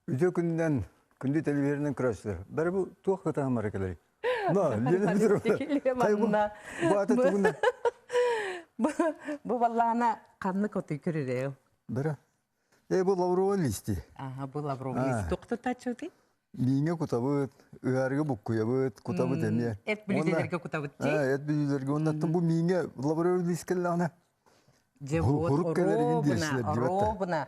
Üce günden, gündü televizyonen kıraştır. Bari bu tuğ kıta hamarakaları. Na, liyene bitir. Bu ata tuğundan. Bu vallana kanlı kotu kürürev. Bari. Bu lavruva listi. Aha, bu lavrovis. Tuktu taçuti? Miğe kutabıt, ıharga bukkuyabıt, kutabıt emiye. Et bilüzelerge kutabıt. Et bilüzelerge. Ondan bu miğe lavruva liskelle ana. Cevot, robuna.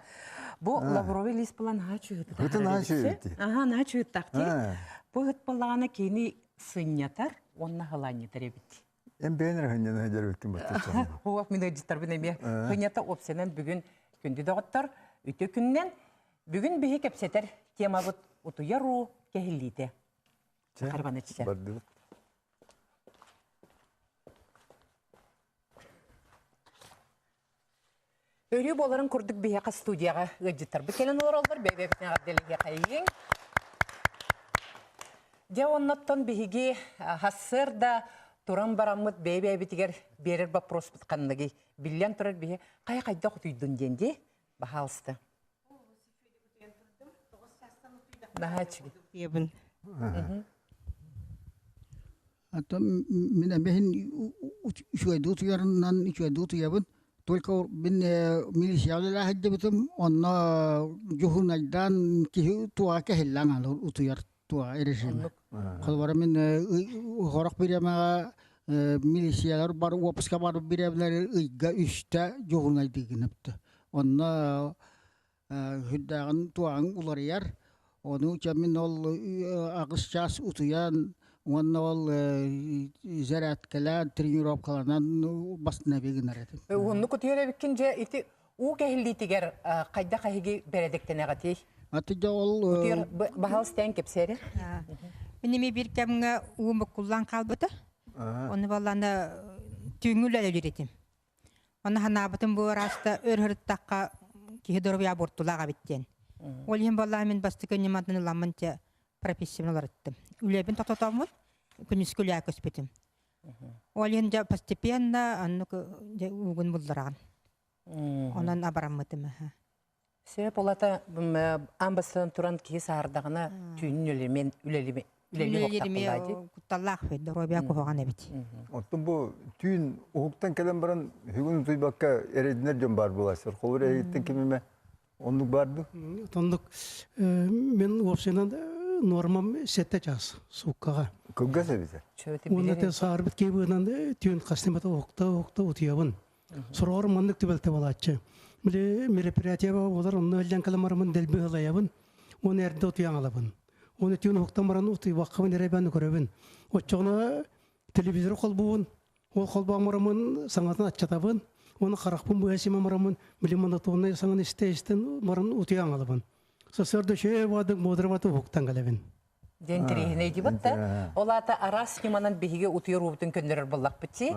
Bu lavrovi lis bulan haçı hıtı. Hıtı haçı hıtı. Aha, haçı hıtı taktı. Bu hıt bulana keni sınyatar, onna halan yeter ebit. En beğenir hanyana hacer ötüm batı. Huak mine jitar bine mi. Hınyata opsenen bugün gündü dağıttar. Üte günden bugün bihi kepseter temabıt utu yaru kehilliydi. Karban içe. Öyle boların kurduk bihe studiyaga gıcıtır. Bir kelen olur olur bebe bitne abdeliye kayın. Ja onnattan bihigi hasır da turan baramıt bebe bitiger berer bapros bitkanlıgi. Bilyen turar bihe kaya kayda kutuydun dendi. Bahalstı. Daha çıkı. Yebin. Hatta mine behin şöyle dutu yarından şöyle dutu yebin. Только ben milisyalarla hadi bitim ona juhunaydan ki tuğa kehilan alır utuyar tuğa erişim. Kalbara min horak bireme milisyalar bar wapaska bar biremeler iga üstte juhunay diginipti. Ona hüddagan tuğan ular yer. Onu çamin ol ağışças utuyan Onun ol ziraat kala trenirup kalanan basına beginler edim. Onu kutuyla bikince iti u kehilli tiger kayda kahigi beredekte negati. Atıca ol kutuyla bahal sten kepseri. Benim bir kemge uğumu kullan kalbıdı. Onu vallahi tüngülle üretim. Onu hanabatın bu arasta örhürt takka ki dorbiya bortulağa bitten. Olayım vallahi min bastık önyemadını lamınca profesyonel öğrettim. Ülebin tatatamın күнүскүлә көспетим. Олен да постепенно анны угун булдырган. Онан абараммытым. Себеп олата амбасын туран ки сардагына түйүнүлемен үлелими кутталлах бед робия кохоган эбит. Оттун бу түйүн укуктан келен баран бүгүн туйбакка эрединер жон бар буласыр. Колур эйттен кимиме ондук барды? Тондук мен опсенан нормам сетте час суккага. Көггөсө бизе. Онда те сарбит кебынан түйүн кастемата окта утуябын. Сорор мандык тибелте балачы. Биле мероприятие болар онны элден каламармын делби алаябын. Оны эрде утуян алабын. Оны түйүн октан баран утуй ваккабын эребен көрөбүн. Оччогуна телевизор колбуун. Ол колбамармын саңатын аччатабын. Оны каракпын буясыма марамын. Биле мында тоны саңын истештен баран утуян алабын. Сосордо шее вадык модерваты октан калабын. Дентрихне дибатта. Олата арас киманан биһиге утуйар убутун көндөрөр буллак бити.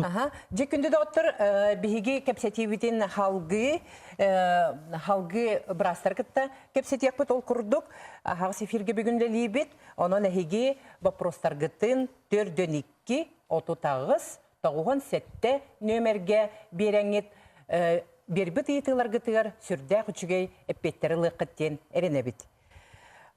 Аха. Же күндө доктор биһиге кепсетибитин халгы брастар кытта кепсетиyak бит ол курдук. Аха сефирге бүгүндө либит. Онон эхиге вопростар гытын 4-2 отутагыз 97 нөмерге береңет бербит ыйтылар гытыр сүрдә күчүгей эппеттери лыкыттен эренебит.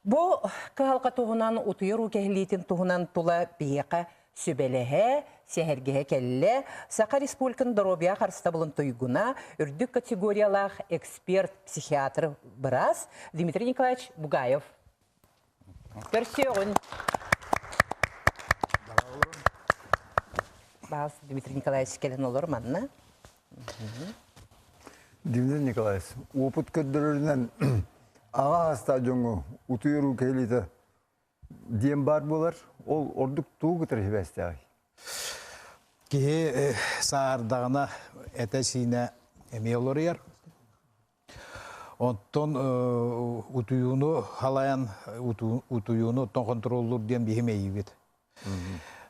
Бу калка туһунан утуйру кехлитин туһунан тула бияка сүбелеһе сехергеһе келле Саха Республиканың Доробия карста булын туйгуна үрдүк категориялах эксперт психиатр брас Дмитрий Николаевич Бугаев. Көрсөгүн. Бас Дмитрий Николаевич келен олор манна. Дмитрий Николаевич, опыт көддөрүнөн аға стадиону утуйру келиді дем бар болар, ол ордук туу кытыр хебестяй. Ки саардагына этесине эмиолор яр. Онтон утуюну халаян утуюну оттон контроллур дем бихимеyi бит.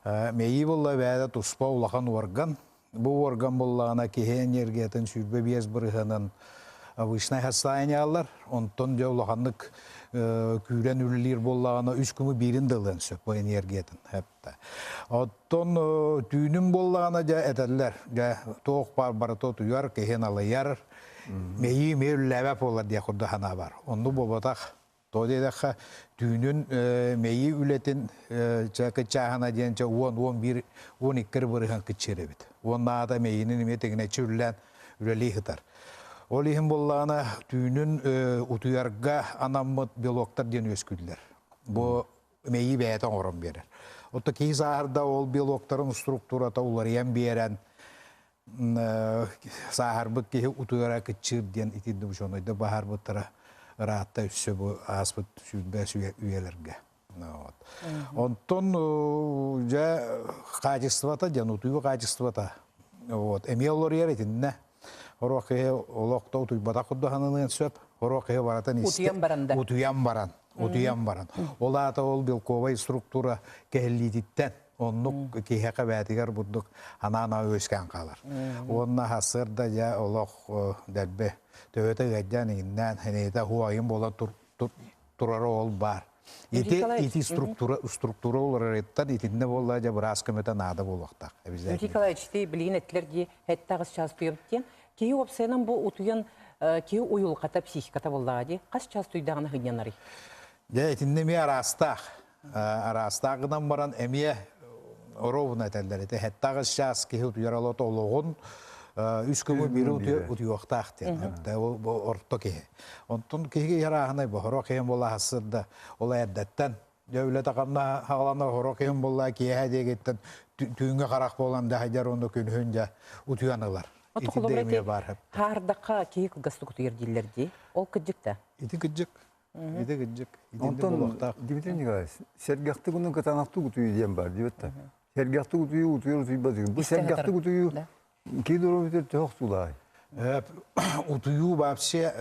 Меyi болла бәді туспа улахан орган. Бу орган боллағына кихе энергиятын сүрбе биез бұрыханын обычный состояниялар, онтон же улаханнык күрен үлілер боллағына 3 күмі бірін дылын сөп бұл энергиятын. Оттон түйінім боллағына жа әтәлілер, жа тоқ бар-барыто tuyar, кеген алайар, мейі үлләбәп олар дия құрды хана бар. Онды болбатақ, тодедаққа түйінін мейі үлетін кітчағына дейінше 10-11-12 бұрыған кітчері бет. Онна ада мейінің еметігіне чүрлән үлелей хытар. Ол ехін боллағына түйінін ұтуярға анаммыт белоктар ден өскүділер. Бұл мейі бәйтін орын берер. Отта кей сағырда ол белоктарын структурата олариян берен сағырбык кей ұтуяра кітчір ден итінді бұшонайды бағар бұттыра раатта үсі бұл аспыт сүйінбәс үйелерге. Онтон жа қачествата, ден ұтуйы қачествата. Әме олар ер етінне. Орокеhe olokta utuyбата куддаханын сөп, орокеhe баратан утуян баран. Олата ол белковый структура кехеллититтен, оннук кехеқа бәтигер буддук анана өскен қалар. Онна хасырда жа олок дәлбе төөті ғадян иннен, хенейта хуайын бола турары ол бар. Ити структура оларыттан итинне болла жа біраз көмөтен ада болуқтақ. Юрий Николаевич, ты білейін әтлерде әттағыз час tuyabытен, кей опсайынан бұл ұтуян кей ойылқата, психиката боллағады, қас час tuyдағына ғынянары? Итинне ме арастағынан баран әме ровна әтәлдер. Әттағыз час кей ұтуяралаты олығын, үш көмі бері ұтуяқтақ ден. Орто кей. Онтын кейге ярағынай бұл, хоро кейін бола хасырда, ола әрдәттен, Өлі тақамна хағалана хорокейін болла кие дегеттен түйінге қарақ болам да хайдар онды күнхін жа ұтуянылар. Ити демия бар хеп. Хардаққа кие кылгасты күтуер дейлерді. Ол күджікті? Ити күджік. Ити күджік. Онтон, Дмитрий Николаевич, сәргяқты күнің катанақты күтуі дем бар, дейбетті. Сәргяқты күтуі ұтуер ұтуйбады. Бұл сәргяқты күтуі кейдіровитер төқ сулай. Утую вообще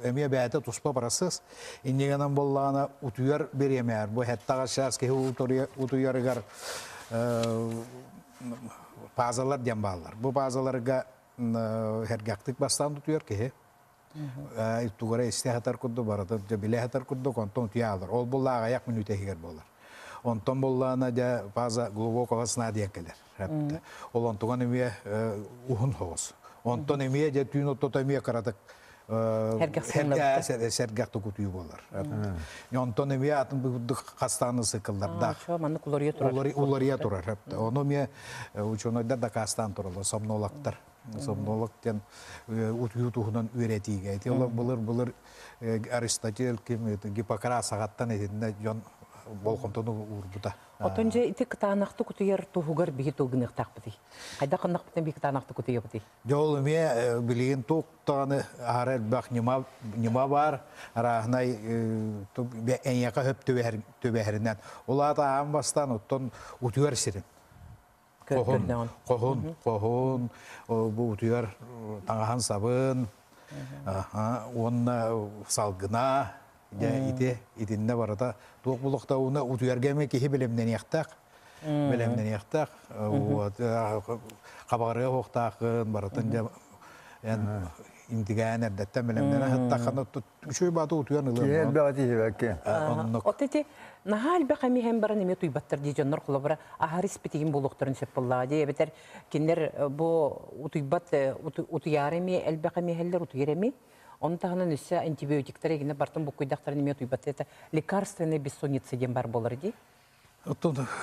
эмия бәті туспа парасыз. Иннегенен боллағына утуяр беремер. Бұл хәттаға шарске утуярығар пазалар дем балар. Бұл пазаларға хәргәқтік бастан утуяр кеге. Туғара істе хатар күдді барады, біле хатар күдді контон утуя алыр. Ол боллаға аяқ минут егер болар. Онтон боллағына да паза глубокого сна ден келер. Ол онтуған эмия ухын хоғыз. Онтон эмие же түйін оттота эмие карадык сәргәқті күтүйі болар. Онтон эмие атын бұдық қастаны сықылдар. Улария тұрар. Оны эмие ученойдар да қастан тұралы, сомнолақтар. Сомнолақтен утүйі тұғынан үйретейге. Бұлыр Аристотель, Гиппократ сағаттан етінде жон болғымтыны ұрбыда. Отонже ити кытаанақты күтуер туғығар бігі тұғынық тақпыды. Қайда қынақ бітен бігі кытаанақты күтуе бұды? Жол үме білген тоқтағаны ағар әлбақ нема бар, арағынай әнеқа хөп төбәхірінен. Ол ата ағын бастан ұттын ұтуер сірін. Қоғын, бұл ұтуер таңахан сабын, онына салғына, итинне барата тук булукта уна утуяргеме кихи белемнен яктак кабагырга хоктакын баратын жа индиган эрдеттен белемнен хаттаканы үчөй баты утуян Кие бәғати хебәкке. Отети нахал бәқами һәм барын еме туйбаттар ди жоннор кулабара ахарис битигин булуктарын сөп булла ди бетер киндер бу утуйбат утуярами элбәқами хәлләр утуярами он тағынан үсі антибиотиктер егіне бартын бұл көйдақтарын еме тұйбатты. Это лекарственный бессонница ден бар болар ди?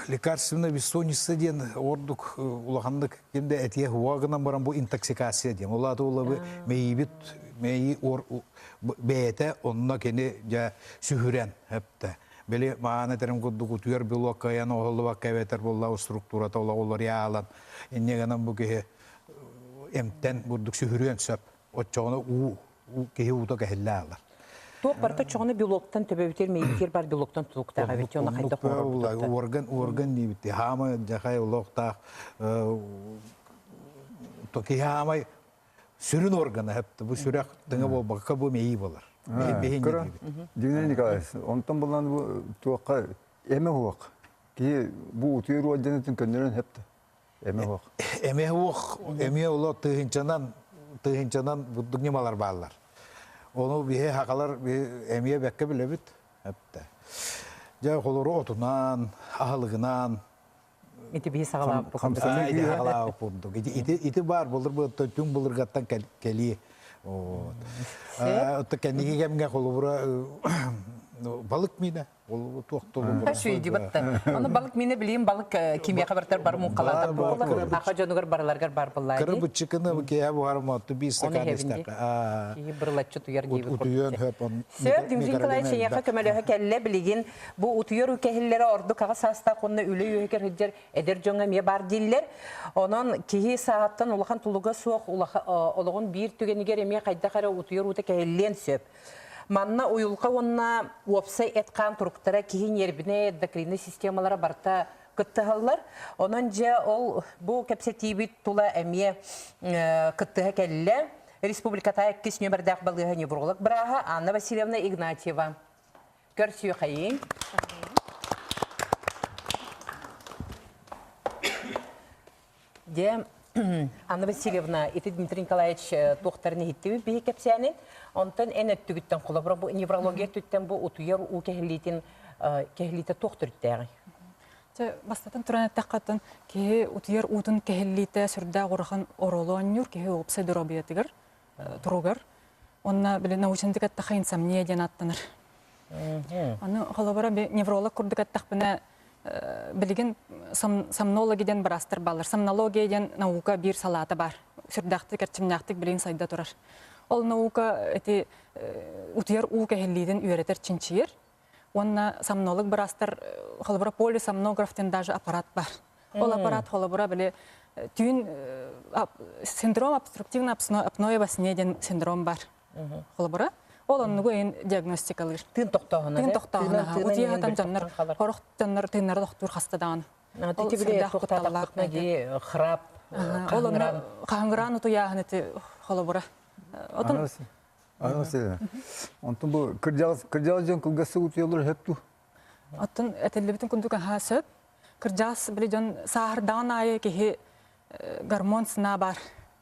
Лекарственный бессонница ден ордук улағандық кемде әтие хуағынан баран бұл интоксикация ден. Олады олабы мейбіт, мейі бәйті онына кені сүйірен әпті. Бәлі мағаны тәрім күдді күтуер білуақ қаян оғылы бақ кәветер болла структурата олар яалан. Еннегенен бұл кеге әмттен бұрдық сүйірен сөп. Отчағына кеге ута кәхілі алар. Тоқ барта чоғына белоктан төбәбітер мейкер бар белоктан тұлықтаға бетте оны қайда қорыр Орган дейбітті. Хамы жақай ұлықтақ. Тоқи хамай сүрін органы әпті. Бұл сүрек тыңы бол баққа бұл мейі болар. Дмитрий Николаевич, онтан болан бұл туаққа әмі хуақ. Кие бұл ұтуыр уаджанетін көндерін әпті. Әмі хуақ. Әмі хуақ, әмі ұлы тығынчанан бұддық немалар бағылар. Onu bir hakalar bir emiye bekke bile bit. Hep de. Ja koluru otunan, ahılığınan, Ити бии сагалап Kamsa ити hakalar kurduk. İti var bulur bu tüm bulur gattan keli. O kendine gemge koluru balık mıydı? Olu tuhtulu. Şu dibatti. Onu balık mine bileyim balık kimya haberler bar mu kalada bu. Aka jonugar barlargar bar bullay. Kırı bu çıkını ki ya bu harmatı bir Onu sakan hevindi. istek. Ki birlatçı tuyar gibi. Utuyon hep on. Söp dimjin kalay şeyaka kömele kelle bilgin bu utuyur ülkehillere ordu kağa sasta konuna üle yüheker hıccar eder jonga miye bar diller. Onun kihi saattan ulakan tuluga soğuk uluğun bir tügeniger emiye kayda kara utuyur ute kehillen söp. Manna uyulka onna website etkan turuktara kihin yerbine endokrinni sistemalara barta kıttahallar. Onunca ol bu kapsatibit tula emiye kıttaha kelle. Республиката кис нөмірдәк балыға невролог браға Анна Васильевна Игнатьева. Көрсі қайын. Де Анна Васильевна, ити Дмитрий Николаевич тоқтарыны хиттеуі бейі кәпсәнін. Онтан ән өттігіттен қолабыра бұл неврология түттен бұл ұтуер ұл кәхіліті тоқтыр үттәғі. Бастатын туран тақатын ке утуер утун кехиллите сүрдә горхан оролонюр ке опсы дробиятыгар туругар онна биле научный тахын сомнение ден аттаныр. Аны халабара невролог курдык аттакпына билген сомнологиден барастыр балар. Сомнология ден наука бир салаты бар. Сүрдәкте керчимнактык билен сайда турар. Ол наука эти утуер у кехиллиден үйрәтер чинчиер. Онна сомнолог барастыр холобра полисомнографтен даже аппарат бар. Ол аппарат холобра биле түйін синдром обструктивный апноэ снеден синдром бар. Холобра ол оннугу ен диагностикалыр. Тын тоқтағына. Тын тоқтағына. Утия хатан жаннар хорох жаннар тыннар доктор хастадан. Тити биле тоқтағына ди храп. Ол онна қаңгыран утуяғын эти холобра. Отын Anasıyla. Ondan bu kırcağızcan kılgası utuyorlar hep tu. Атын әтелебетін күндік сөп, кіржас біледен сағырдан айы кеге гормон сына бар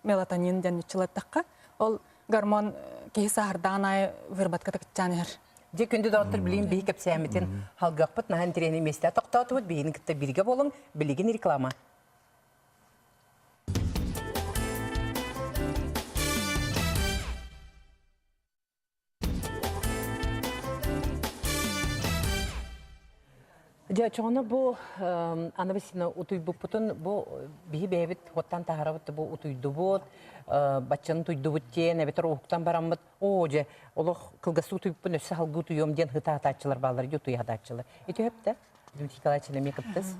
мелатонин ден үтчілеттіққа. Ол гормон кеге сағырдан айы вербатқа тәкітчан ер. Де күнді доктор білейін бейі кәпсәметін халғақпыт наған трені месте тоқтауты бұд бейін кітті бірге болың білеген реклама. Çoğuna bu Anna Vasilina utuydu butun bu bihi beyvit hottan taharabıt bu utuydu bu başçanın tuydu bu diye ne beter hukuktan baramıt oje olu kılgası utuydu bu nöse halgı utuyum diyen hıta hataçılar bağları yutuyu hataçılar. İti hep de Dümtik Alayçı'na mekıptız.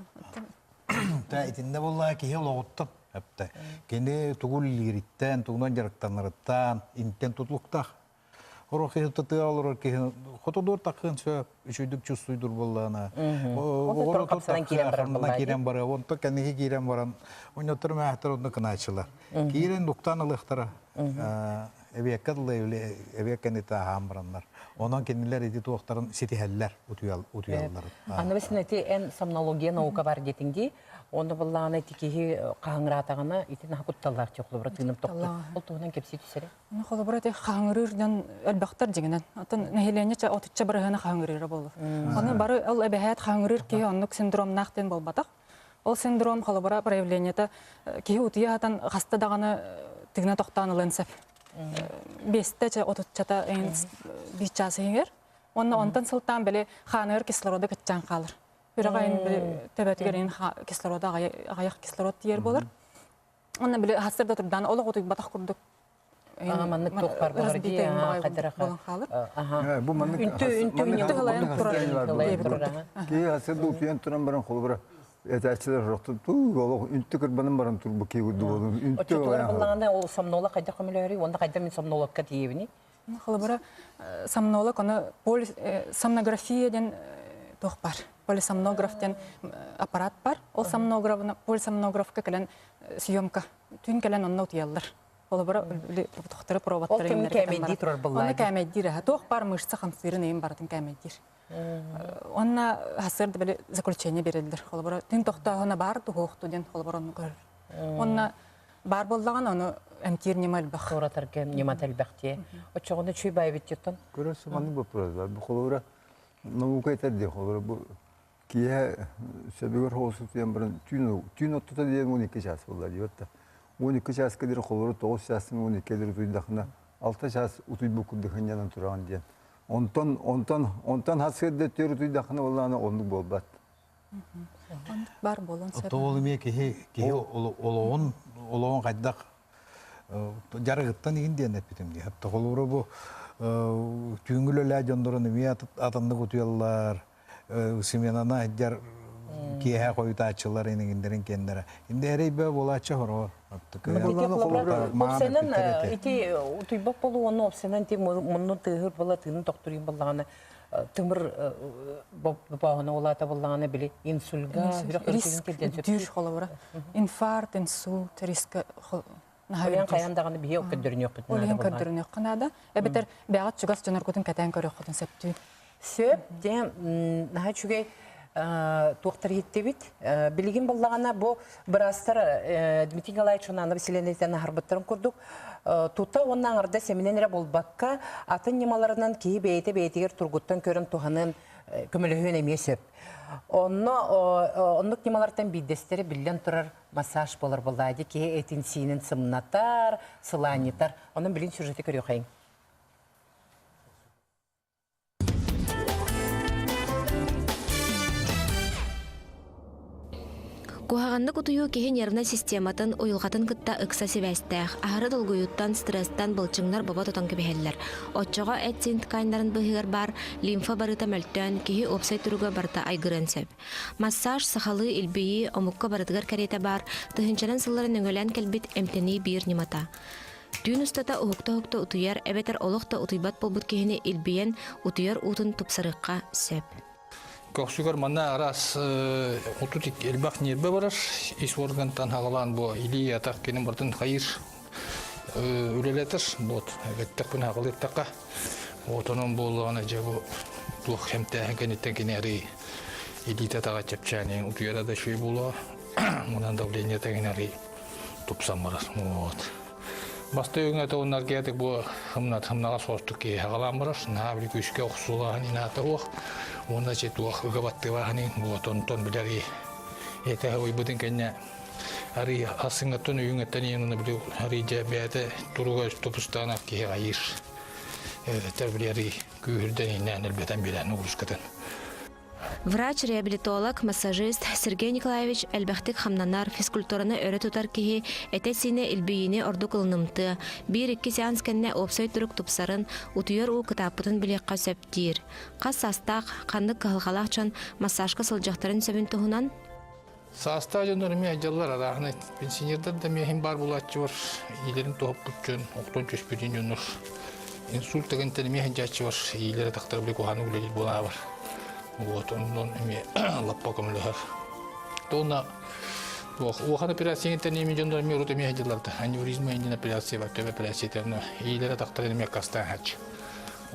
Ta itinde vallahi ki hel oğuttan hep de. Kendi tuğul liritten, tuğunan jarıktanlarıttan, inten tutlukta. Orası tutuyor olur ki hotodur takın söp üçüdük çüstüydür bollana. O kapsadan kiren bara. Onta kendisi kiren baran. Onu oturma ahtar onu kınaçılar. Kiren doktan alıhtara. Eviyakadlı eviyakan ham baranlar. Ondan kendiler edi tuğukların sitiheller utuyallar. Anna Vasilina en somnologiya nauka var detingi. Onu vallahi tiki kahangratağına itin hakuttalar çoğulu tınım toktu. Ol tuğunan kepsi tüsere. Onu холобра те хаңырыр ден әлбәқтар дегенен. Атын нәһилене ча отыча барыгына хаңырыр болу. Аны бары ал әбәһәт хаңырыр ки оннук синдром нахтен болбатак. Ол синдром холобра проявлениета ки утия атан хаста даганы тигне токтанылынсап. Бесте ча отычата эн бичасы егер. Онна онтан сылтан беле хаңыр кислорода кытчан калыр. Үрәгәйн тәбәтгәрен кислорода аяк кислород тиер булыр. Онна беле хасырда турдан олык утуй батак курдук. Manlık toqbar bağır diye qadaraqa. Bu manlık Üntü halayan turar. Ki hasırda utuyan turan baran kolubra. Etəçilər roxtu tu olu üntü qırbanın baran tur bu ki udu oldu. O çoğular vallahi o somnola qayda qamilari onda qayda min somnologka diyevini. Холобра сомнолог оны сомнография ден тоқпар. Полисомнограф ден аппарат бар. Ол сомнографны полисомнографка келен съемка. Түн келен онны утыялар. Холобра тоқтары пробаттары. Ол кәмәди турар буллай. Оны кәмәдир. Тоқпар мышца хамсырын эйм бартын кәмәдир. Онна хасырды беле заключение берилдер. Холобра тин тоқта оны бар тоқту ден холобра оны көр. Онна бар боллаган оны эмтир немал бах. Соратарга немателбахте. Очогоны чүй байбиттен. Көрөсү маны вопрос бар. Бу холора наука этеди холора бу кие себегер холсу тем бирин түйн оттута деген 12 час болду диётта. 12 час кедер холора 9 часын 12 кедер туйдахна 6 час утуй букуддыгын янан турган диен. Онтон хасыдда төр туйдахна болланы ондук болбат. Бар болон сер. Тоол эме кихи олоон кайдак жарыгыттан игин диен эпитимди. Хапта холора бу түйүнгүлөлө жондорун эме атанды кутуяллар. Семенана жар кие койтачылар энегиндерин кендере. Инде эрейбе болачы хоро. Опсенен ити утуйбак болу оны опсенен ти мунну тыгыр бала тыгын доктурин баллаганы тымыр багына олата баллаганы били инсульга Риск дүйр холобора. Инфаркт, инсульт, риск Хаян каяндаганы бие өкөдөрүн өкөтүн. Олен көдөрүнө канада. Эбетер бягат чугас жонор көтүн катан көрө хотун септү. Сөп дем наха чугай туактар еттебит. Билигин баллагана бу брастар Дмитрий Николаевич онаны вселенныйден харбаттарын көрдүк. Тута оннан арда семиненере болбакка атын немаларынан кии бейте-бейтегер тургуттан көрін туханын көмөлөһөн эмие сөп. Оннук немалардан биддестери билен турар массаж болар болайды кии этин синин сымнатар, сыланитар. Онун билин сюжети көрү кайын. Кухаганны кутую кеһи нервный систематын уйулгатын кытта ыкса себәстәх, ахыры долгуюттан, стресстан былчыңнар баба тотан кебеһелләр. Отчога этсин тканнарын быһыгар бар, лимфа барыта мөлтөн, кеһи опсай туруга барта айгырын сөп. Массаж сахалы илбии омукка барытыгар карета бар, тыһынчанан сылларын өңөлән келбит эмтени бир нимата. Түйін ұстата ұхықта утуяр, әбетер олықта утуйбат болбут кеһини илбиен утуяр утун тупсарыққа сөп. Коксугар манна арас утутик элбах нербе барар, ис органтан хагалан бу или атак кенин бартын хайыр үлелетер, вот, веттек бун хагалыттакка. Вот онун болгона же бу тух хемте кенеттен кенери или татага чепчани утуяра да шүй боло. Мунан давление тегенери тупсам барар. Вот. Бастыгын это оннар кетик бу хымнага состук ки хагалан барар, на бир күшкө оксулаган ината ох. Ona se tuo gavatti niin vuoton ton bidari eta hoi budin kenya ari asingatun yungatani on bidu ari jabete turuga topustana ki hayır terbiyeri kühürdeni nənel beten bilen uruskatan. Врач-реабилитолог, массажист Сергей Николаевич әлбәхтик хамнанар физкультураны өрі тутар кихи әтәсіне илбейіне орду кылынымты, бір-2 сеанс кәнне опсай түрік тупсарын утуяр у кытапытын білекқа сөптейір. Қас састақ, қанды кығылғалақ чан массажқа сылжақтарын сөбін тұхынан? Саста жондар мен ажаллар арағыны пенсионердар да мехин бар болатчы бар, ийлерін тоғып бұтчын, оқтон чөспүден жондар. Инсульт дегентен мехин жачы бар, ийлері тақтар білек оғаны үлелел бола бар. Вот он ими лаппаком лехар. То на ухан операция это не миллион долларов миру теми хаджаларда. Аневризма индина операция, вактор операция терна. И лера тактар не кастан хач.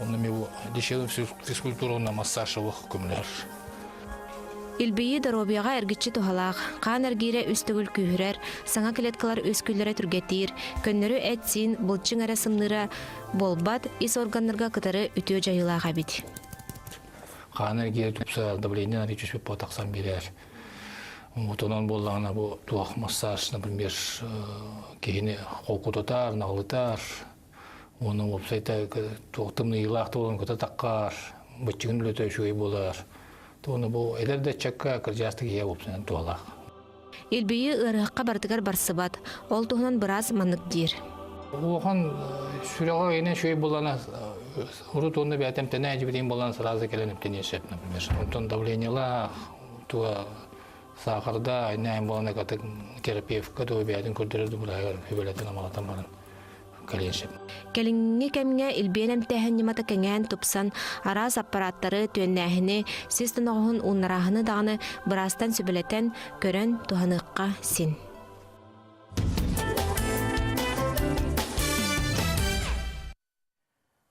Он на миву дешевую физкультуру на массаж его кумлер. Илбейі даробияға әргітші тұхалақ, қан әргейре үстігіл күйірер, саңа клеткалар өскүлері түргетейір, көннері әтсін, бұлчың әрасымныра, болбат, ис органларға кытары үтіо жайылаға бит. Қан әргейре тұпса давление на речушпе потақсан берер. Вот он боллағына бұл туақ массаж, например, кейіне қолқы тұтар, нағылытар, оның опсайта туақтымны илақты болын көті таққар, бұтчығын үлеті шөй болар. Оны бұл әлерді чакка кіржасты кие опсынан туалақ. Илбейі ұрыққа бардығар барсыбат, ол тұғынан біраз манық дер. Оған сүріға енен шөй болана, ұрыт оны бәтемтені әжібеден болана сразу келен өптен ешеп, например. Онтон давлениялақ, туа сақырда, айнайын болана қатық терапевка туа бәтін көрдірді бұлайғар өбелетін амалатан барын. Келинге кемге илбенем тәһен немата кеңен тупсан арас аппараттары төннәһіне систен оғын уннарахыны дағыны бірастан сөбілетен көрін туғаныққа син.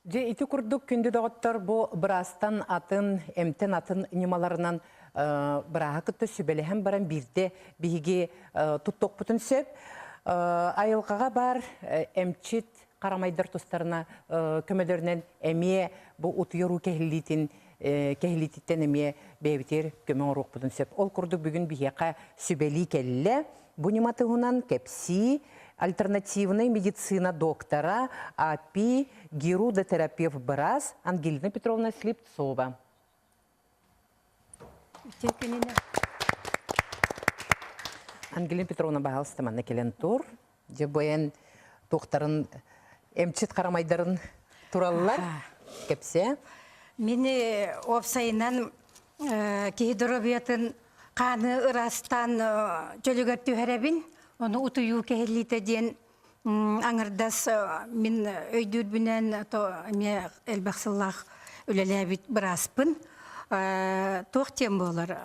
Же ити күрдік күнді доғыттар бұл бірастан атын, әмтен атын немаларынан бірағы күтті сөбелеген баран бірде бігі тұттық бұтын сөп. Айылғаға бар әмчит қарамайдар тұстарына көмелерінен әме бұл ұтыйыру кәхілітеттен әме бәйбітер көмен ұруқ бұдын сөп. Ол күрді бүгін бігеқа сөбәлі кәлі. Бұниматығынан кәпсі альтернативной медицина доктора АПИ гирудотерапевт БРАЗ Ангелина Петровна Слепцова. Ангелина Петровна бағалысты манна келен тұр. Де бойын тоқтарын әмчет қарамайдарын туралылар. Кепсе. Мені опсайынан кейдоробиятын қаны ырастан жөлігер түйәрәбін. Оны ұтыю кәхеліті ден аңырдас мен өйдір бүнен әлбақсыллақ өлеләбіт бұраспын. Тоқтен болар.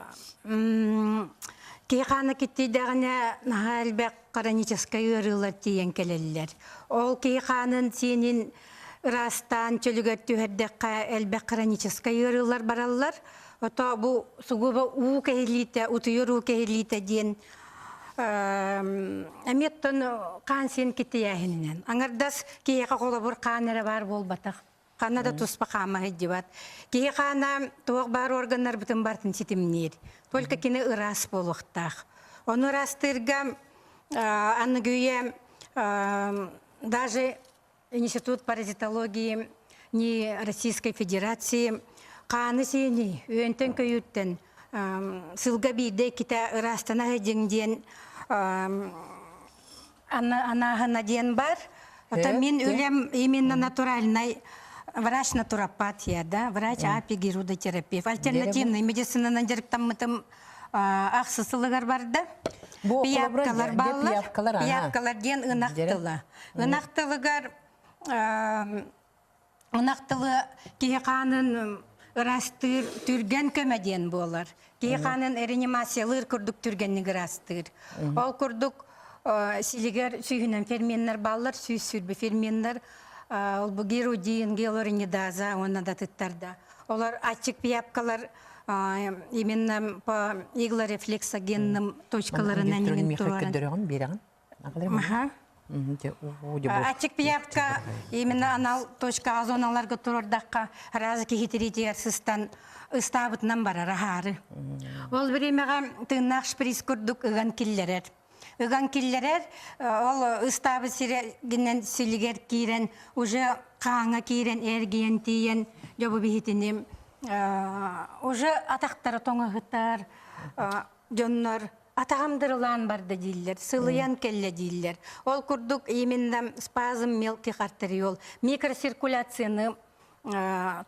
Кейқаны кеттейдіғіне наға әлбәқ қараническай ұрылар тиен келелілер. Ол кейқанын сенін ырастан жөлігер түйәрдіққа әлбәқ қараническай ұрылар баралылар. Ота бұл сугуба уу кәхеліті, ұтыйыр уу кәхеліті ден әметтон қан сен кетті әхінінен. Аңырдас кейеқа қолы бұр қаныры бар бол батақ. Қанада тұспа қама әдді бат. Кейе қана тоқ бар органдар бұтын бартын сетімнер. Только кені ырас болуқтақ. Оны ырастырға аны күйе даже Институт паразитологии не Российской Федерации қаны сені өйінтін көйіттін сылға бейді кета ырастана әдіңден анағына ден бар. Мен өлем именно натуральный врач-натуропатия, да, врач-апи-гирудотерапевт. Альтернативный медицинаны директам мытым ақсысылығар бар да. Пияпкалар балылар. Пияпкалар ден ынақтылы. Ынақтылығар ынақтылы кейқанын ырастыр түрген көмеден болар. Кейқанын реанимациялыр күрдік түргеннің ырастыр. Ол күрдік силигер сүйінен ферменнер баллар, сүйсүрбі ферменнер, ол бұл герудин, гелоринидаза, оны да тұттарда. Олар ачык пияпкалар именно по иглорефлексогенным точкаларынан еген тұрған. Ачык пияпка именно анал точка озоналарга турордаққа разы кехетеретер сыстан ыстабытынан бара рахары. Ол времеға тыңнақ шприз күрдік үган келлерер. Үган келлерер, ол ыстабы сирегінен сілігер кейрен, уже қаңа кейрен, әргейен тейен, жобы бейхетінем. Уже атақтары тоңығыттар, жоннар, атағамдырылан барды дейлер, сылыян келле дейлер. Ол күрдік именно спазм мелких артериол, микроциркуляцияны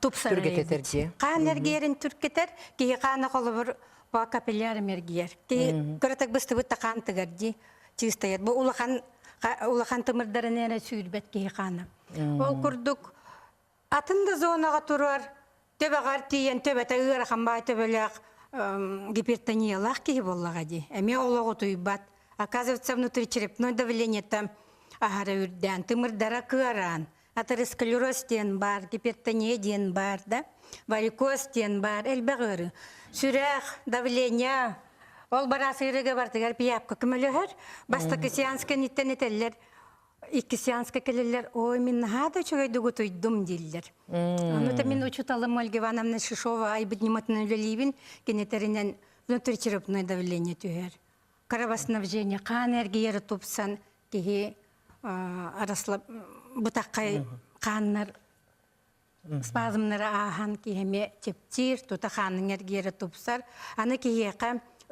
тупсары еді. Қан әргерін түркетер, кей қаны қолы бір капилляр мергер. Кей көрітік бұсты бұтта қан тігірді, чистайет. Бұл улахан тымырдарын әрі сүйірбет кей қаны. Ол күрдік атынды зонаға тұрар, төбеғар тиен, төбеті ұғырақан бай төбелек, гипертониялах кей боллаға де. Әме олығы тұйбат. Оказывается, внутри черепной давление там ағара үрден, тымырдара кыран. Атеросклероз ден бар, гипертония ден бар, да? Варикоз ден бар, әлбәғыры. Сүрәқ, давление, ол барасы үріге бардығар пияпқа күмілігір. Бастықы сеансқа неттен етелер, екі сеансқа келелер, ой, мен ғада чөгайдығы тұйдым дейлер. Оныта мен учуталым Ольга Ивановна Шишова айбыдниматына өлелейбін, кенетерінен внутричерепной давление түйер. Кровоснабжение, қан әргейері тупсан, кеге араслап, бұтаққай қаннар, спазмнары ағын кеме тептер, тута қанның әргейері тупсар. Аны кеге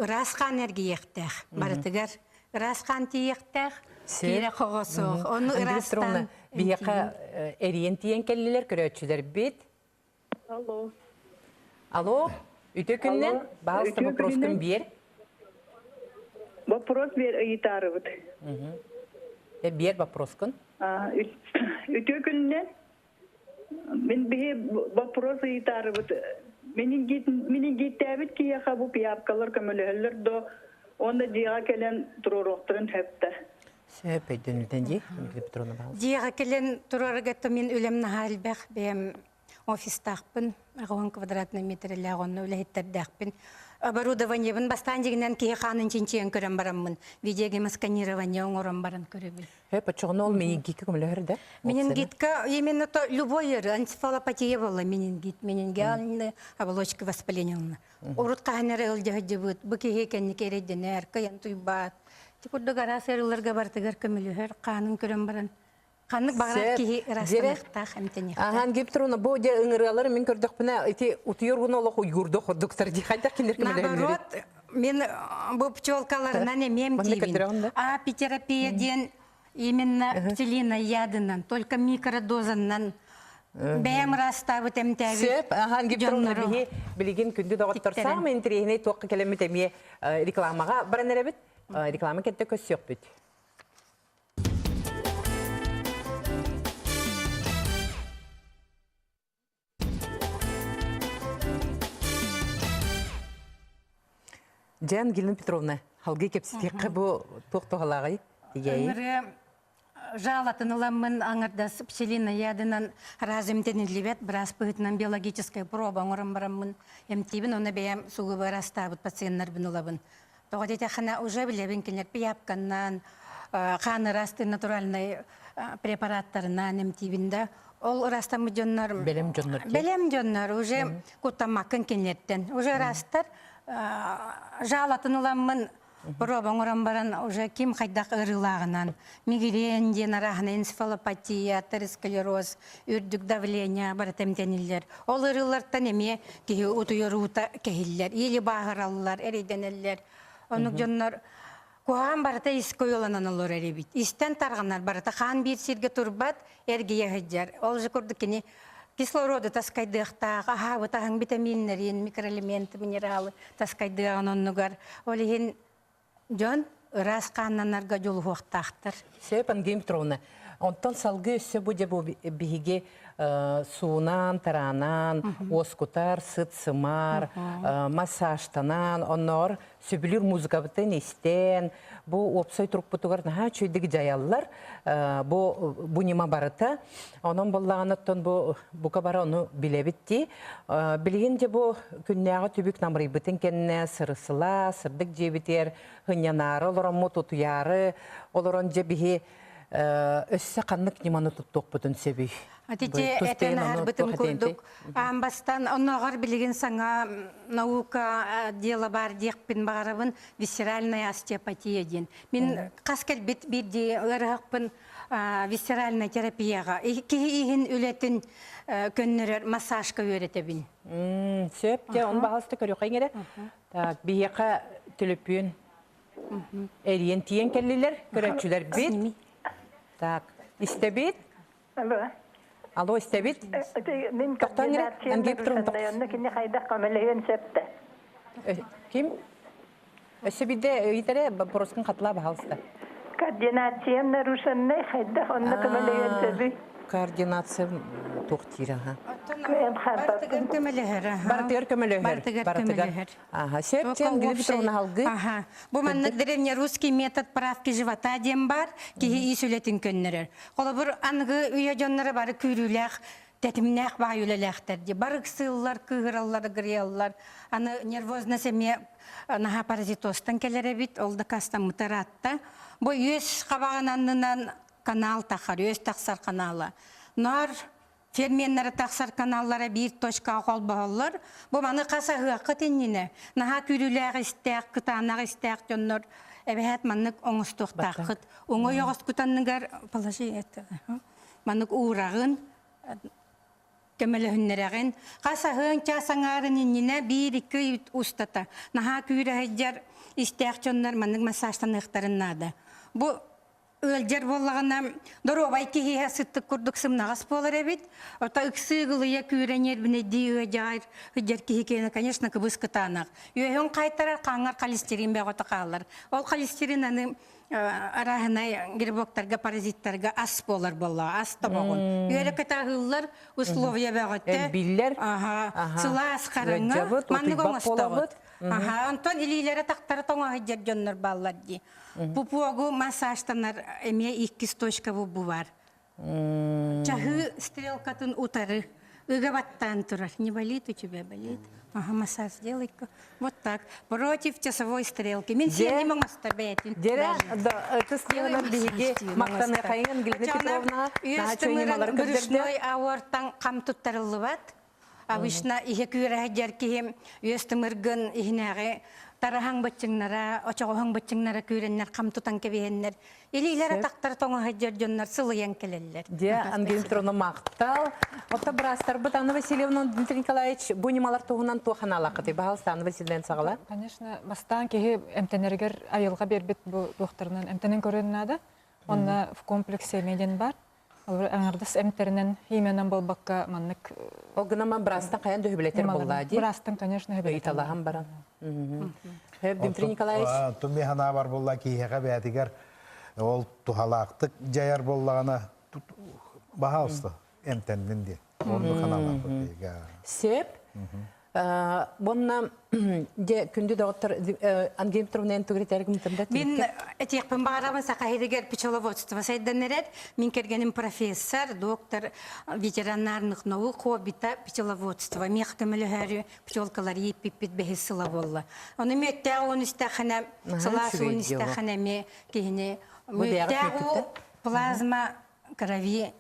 ұрас қан әргейектәқ, барытығар. Ұрас қан тейектәқ, кейре қоғысуқ. Оны ұрастан... Бияқа әрien тиен келілер көрәтшілер бет. Алло. Алло, үті күннен бағалысты вопрос күн бер. Вопрос бер ұйытары бұд. Бер вопрос күн. Үті күннен мен бе вопрос ұйытары бұд. Менің геттәбіт кейеға бұл пияпкалар көмілігілер до онда жиға келен тұрорықтырын хөпті. Сөп өйден де, Жиға келен тұрорығытты мен өлемні әлбәқ бәм офистақпын, 10 квадратный метрлі ағонны өләхеттердәқпін. Оборудованиебін бастан дегеннен кей қанын ченчен көрін барамын. Видеоге масканирование оңырын баран көребіл. Почоғын ол менингитка көмілер, да? Менингитка, именно то любой энцефалопатия была менингит, менингиальная оболочка воспаления. Урут қағанары өлдегі бұд, бұкеге кәнні кередденер, қаян туйбат. Текурды ғара сәрілерге бартығар көмілер, қанын көрін баран. Қанық бағырат кейі растанықтақ әмтіне. Ахан кеп тұруына, бұл де ұңыралар мен көрдік бұна, әте ұтыйыр бұны олық ұйғырды құрдықтар де қайдақ кендер көмілер? Наоборот, мен бұл пчелкаларынан емем дейбін. Апитерапияден именно пчелина ядынан, только микродозаннан бәйім раставы тәмтәві. Сөп, ахан кеп тұруына білеген күнді доғыттар сағым ентерейіне тоқы кәлемет әме рекламаға баран әрәбіт, реклама кетті көз сөк бүт. Жан Гелена Петровна, халгы кепсетеқі бұл тоқтоғалағай дегейі? Өмірі жалатын ұламын аңырдас пчелина ядынан разымтенілебет, біраз пұғытынан биологическая проба оңырын барамын емтейбін, оны бәйім суғы бар астабыт пациенттар бін ұлабын. Тоғы дейті қана уже білебін келер пияпқаннан, қаны расты натуральный препараттарынан емтейбінде. Ол растамы жоннар... Белем жоннар. Белем жоннар, уже құттамақын кенеттен. Уже растар жалатын ұламын проба оңырын баран уже кем қайдақ ұрылағынан. Мигрен, ден арағына энцефалопатия, атеросклероз, үрдік давления бар тәмтенілер. Ол ұрылардан еме кейі ұтыйыруыта кейілер, елі бағыралылар, әрейденелер. Онық жоннар Куан барыта иской оланан олар әребит. Истен тарғанар барыта қан бір серге тұрбат, әрге егіджер. Ол же көрді кені кислороды таскайдықтақ, ағабытағын витаминлерін, микроэлементы, минералы таскайдығын оннығар. Ол еген жон ұрас қаннанарға жол қоқтақтыр. Сөйпан Гелена Петровна, онтан салғы өсі бұде бұл бігеге суынан, таранан, оскутар, сыт, сымар, массажтанан, онор, сөбілер музыка бұтын істен, бұл опсой тұрып бұтығар чөйдегі жаялылар, бұл нема барыта, оның болағанаттан бұқа бара оны білебітті. Білгенде бұл күннәғы түбік намыры бұтын кәнне сырысыла, сырдық жебітер, ғынянары, олыран мұт ұтуяры, олыран жебіге өссі қаннық неманы тұттық бұтын сөбі. Атете әтен әрбітім көрдік. Амбастан оноғар білген саңа наука дела бар деқпін бағарабын висцеральная остеопатия ден. Мен қаскел бет бірде ұрғықпын висцеральная терапияға. Кейін өлетін көннерер массажқа өретебін. Сөп, де оны бағалысты көрі қайын Бейеқа түліппен әрien тиен кәлілер, көрәтшілер бет. Истебет? Алло, истебет? Мен координациямны көрсәндәйонны кені қайдақ көмілеген сөпті. Ким? Өсебеде өйдері бұрысқын қатыла бағалысты. Координациямны рушанны қайдақ онны көмілеген сөбі. Координация тоқтира. Бартығыр көмілігір. Бартығыр көмілігір. Бартығыр. Сөптен Гелена Петровна халғы. Бұл маннық древнерусский метод правки живота дем бар, кейі исөлетін көннерер. Қолы бір анғы үйе жонлары бары күріләқ, тәтімнәқ бағай өлеләқтәрді. Бары ксылылар, күғыралар, гриялар. Аны нервозна семе наға паразитостан келері бит, олды кастан мұтыратта. Бұл өз қабаған аннынан канал тақар, өз тақсар каналы. Нар ферменнері тақсар каналлары бір точка қол бағылар. Бұл маны қасағы қытеніне. Наға күріләғ істәқ, қытанақ істәқ жонлар. Әбәйәт маннық оңыстық тақыт. Оңы оғыз күтанныгар положи әті. Маннық ұғырағын, көмілі хүннерәғын. Қасағын часаңарын еніне бір-екі ұстата. Наға күрәйдер істәқ жонлар маннық массажтан ұқтарын нады. Бұл өлдер болағына дұробай кейі әсіттік күрдік сымнағас болар әбет. Ота үксігілі күрәнер біні дейі жайыр үдер кейі кейіні, конечно, күбіз күтанақ. Үйен қайтарар қаңар холестерин бәғоты қалар. Ол холестерин аны арағына гербоктарға, паразиттарға ас болар бола, ас табағын. Үйелі кітағылар условия бәғоты. Әлбиллер. Сыла асқарыңы, манның оңыстауыд. Антон илилері тақтары тоңа ғыджар жонлар баллар ди. Пупуагу массажтанар эме 2 точка бу бар. Чахы стрелкатын утары. Ыгабаттан турар. Не болит у тебя, болит. Ага, массаж сделай-ка. Вот так. Против часовой стрелки. Мен сен не могу оставить. Дере, тыс дегенер биге мактаны кайын Галина Петровна. Үстімірін бүрішной ауыртан қам тұттарылы бат. Обычно ihe күрәһәҗәр киһем үстіміргін ихнәғе тараһаң бачыңнара, очоғоһаң бачыңнара күрәннәр қам тұтан кебеһеннәр. Илейләре тақтар тоңа хаҗәр җоннар сылыян келелләр. Де, Ангелина Петровна мактал. Ота брастар бит Анна Васильевна, Дмитрий Николаевич, бу немалар туһунан тухан алакыты. Баһалса Анна Васильевна сагала. Конечно, бастан кеһи эмтенергер айылга бербит бу докторнан эмтенен көрөннәдә. Онда в комплексе меден бар. Аңардас эмтернен именен болбакка маннык. Ол гына ман брастан каян дөһбелетер буллади. Брастан, конечно, Бейт Аллахым баран. Дмитрий Николаевич. Туми хана бар болла киһәгә бәтигәр ол тухалактык жаяр боллагана баһалсты эмтеннен ди. Онды ханалар бу. Сеп. Бонна де күндү доктор Ангелина Петровна интегритәргә митәмдә. Мен этекпен барамын сакаһидегер пчеловодство сайданнерет. Мин кергенем профессор, доктор ветеринарных наук, хоббита пчеловодство. Мехкемеле һәр пчелкалар еппит бехисла болла. Аны меттә он истәхәнә, саласын истәхәнә ме киһне. Меттә плазма крови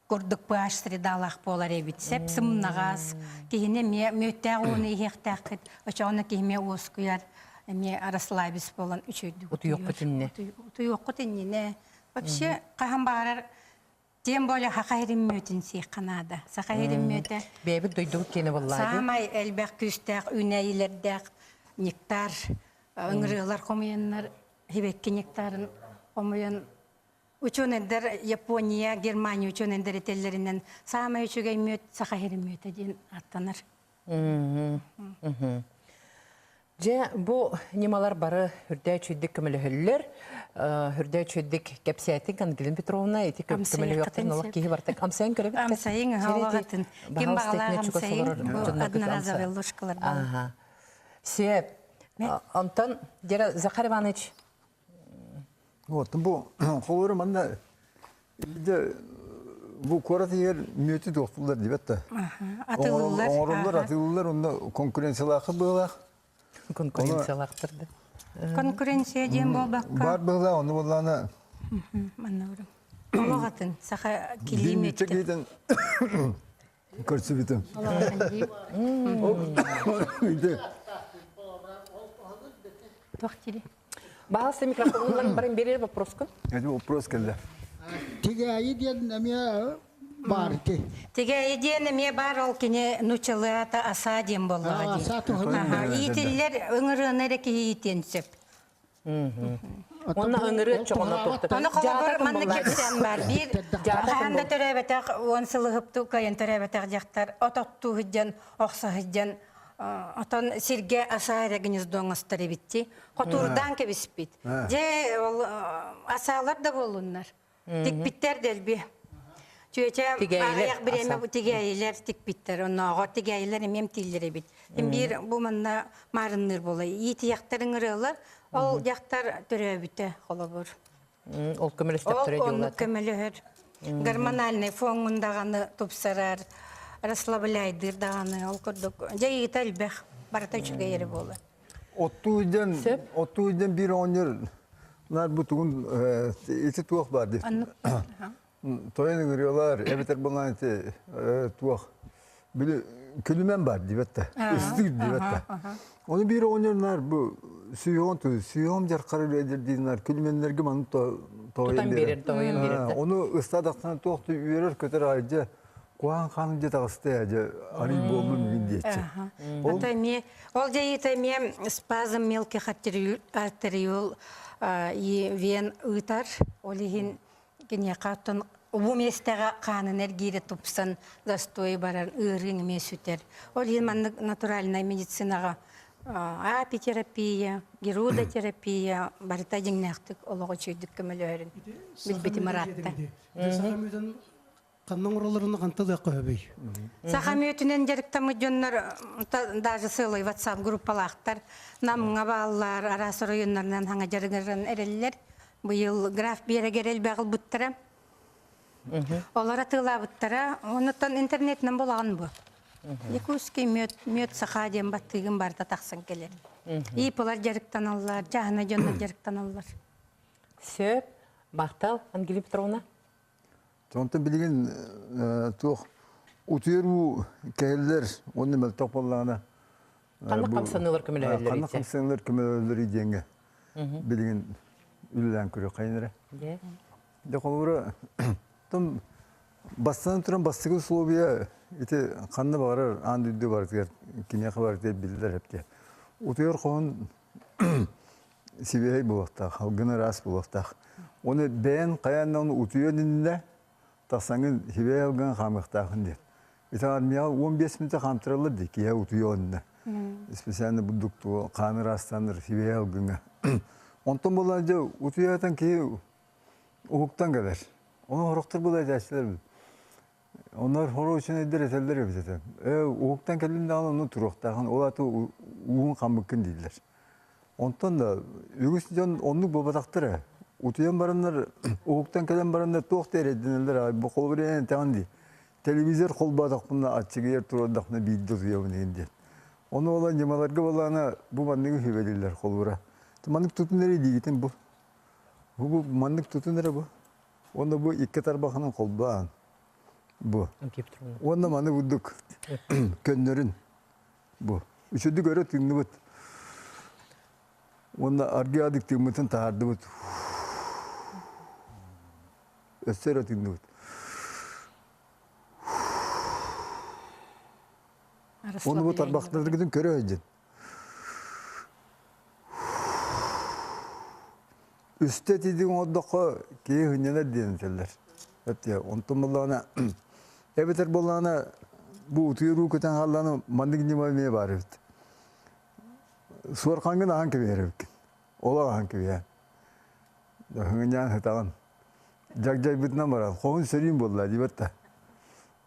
Гордық баш средалах болар эбит. Сеп сымнагас. Киһине мөттә уны ихтәкыт. Очоны киһме оскуяр. Ме араслабис болан үчөйдү. Утуйок бүтүнне. Утуйок бүтүнне. Вообще каһам барар. Тем более хакайрым мөтин сихканада. Сакайрым мөтә. Бебит дойду кене буллады. Самай элбәк күстәк үнәйләрдәк нектар ыңгырылар комыяннар хибекке нектарын комыян Ученендер Япония, Германия ученендер теллеринен самай үчүгәй мөт сахахирим мөт дин аттанар. Же бу немалар бары хүрдә чөйдик кемелһелләр, хүрдә чөйдик кепсәтик Ангелина Петровна эти кемелһелләр яктырналар киһи бартак амсаң кереп. Амсаң һавагатын. Кем багалар амсаң одноразовый ложкалар бар. Ага. Сеп. Антон Дера Захар Иванович Вот, bu kolları manna de bu koratiyel müyeti doktorlar dibet de. Atılırlar. Onlar atılırlar, onda konkurensiyalar bağlar. Konkurensiyalardır. Konkurensiya diyen bol bakka. Var bağlar, onu bağlarına. Anlıyorum. Ologatın, sağa kilim etti. Bilmeyecek giden. Kırsı bitim. Ologatın deyip. Доктори. Баһалсы микрофонларын барын берер вопроскун. Это вопрос келди. Тиге иден неме бар ки. Теге иден ме бар ол кине нучалата аса дем боллага. Аса тухана. Итиллер ыңырынары ки итенсеп. Онна ыңыры чоңна токты. Аны калабар манны кепсен бар. Бир ханда төрөбетак онсылыгыпту кайын төрөбетак жактар ототту хыджан, окса хыджан. Атан Сергей асайра гнездоңастар битти. Хотурдан кебиспит. Же асалар да болуннар. Тикпиттер делби. Чөчө аяк биреме бу тигейлер тикпиттер. Онногор тигейлер эмем тиллере бит. Бир бу манна марынныр болай. Ити яктарын ырылар. Ол яктар төрөбүтө холобур. Ол көмөлөстөп төрөйдү Ол улар. көмөлөр. Гормональный фондаганы тупсарар. Расслабляйдыр даганы ол көрдүк. Жай талбах барата үчүгө ери болду. Ottuyden bir oynuyor. Bunlar bu tuğun eti tuğuk var diye. Toyunu görüyorlar. Evet bunlar eti tuğuk. Böyle külümen var diye. Üstü diye. Onu bir oynuyorlar bu suyum jarkarı verirdiler. Külümenlerge manı Tutan verir, toyun verir. Onu ısladıktan tuğuktu verir kötü ayrıca. Kuan kanınca da ıstayacı. Arı bolun diyecek. Ол жайыта мен спазм мелких артериол и вен ытар, олихин гене каттын бу местеге кан энергия тупсан застой барар ырың месүтер. Олихин ман натуральная медицинага апитерапия, герудотерапия, барыта жеңнактык олого чөйдүк көмөлөрүн. Билбети маратта. Канның ураларына кантада көбөй. Сахамөтүнен жарыктамы жоннор даже сылый WhatsApp группалактар намыңа балалар арасы районнарынан хаңа жарыгырын эреллер. Быйыл граф бере керел багыл буттара. Олара тылабыттара, онуттан интернетнен болаған бу. Якуский мед саха дем баттыгын барда тақсан келер. Ипылар жарықтан алылар, жағына жонна жарықтан алылар. Сөп, Бақтал, Ангелина Петровна. Сонтан білген тоқ утуеру кәлілер, оны мәлтақ болағына. Қаны қамсанылар көмелі Қаны қамсанылар көмелі иденге. Білген үлілән көрі қайныры. Де қолуыра, там бастан тұран бастығы условия, ете қанны бағарар, анды үйді бар тегер, кемеқы бар тегер білділер әпте. Утуер қоғын себей болақтақ, алғыны рас болақтақ. Оны бәйін қаянна оны утуерінінде тақсаңын себей алғын қамықтақын дед. Ете армиял 15 минуты қамтыралыр дейк, я утуерінді. Специально бұддықты қаны растаныр себей алғынға. Онтан болғанды утуерден кейін ұғықтан кәдер. Оны ұрықтыр бұл әдәшілер біл. Onlar horo için edер eteller yapacak. Uğuktan kelinde onu turuktan, olatı uğun kamıkın değiller. Ondan da Ügüs'ten onluk babadaktır. Utuyan baranlar, uğuktan kelen baranlar toğ teredinler. Bu kol buraya tegan değil. Televizör kol badak bunda açık yer turadak ne bildi tutuyor bunu indi. Onu olan cemalarga olana bu mandığı hüvelirler kol bura. Mandık tutun nereye diyetin bu? Bu mandık tutun nereye bu? Onda bu iki tarbağının kol bağın. Bu. Onda manı bulduk. Könlerin. Bu. Üçüncü göre tündü bu. Onda argı adık tümmütün tahardı bu. Össer tündü bu. Onu bu tarbakları gidin köre öcün. Üstte dediğin o dakika ki hınyalar diyen teller. Evet ya, ondan bollağına, evet bollağına bu utuyuru köten hallanı mandık cimameye var evet. Suar kangın hangi bir evet. Ola hangi bir. Hınyan hıtağın. Jagjay bitna baran, kovun sürüyüm bolla dibatta.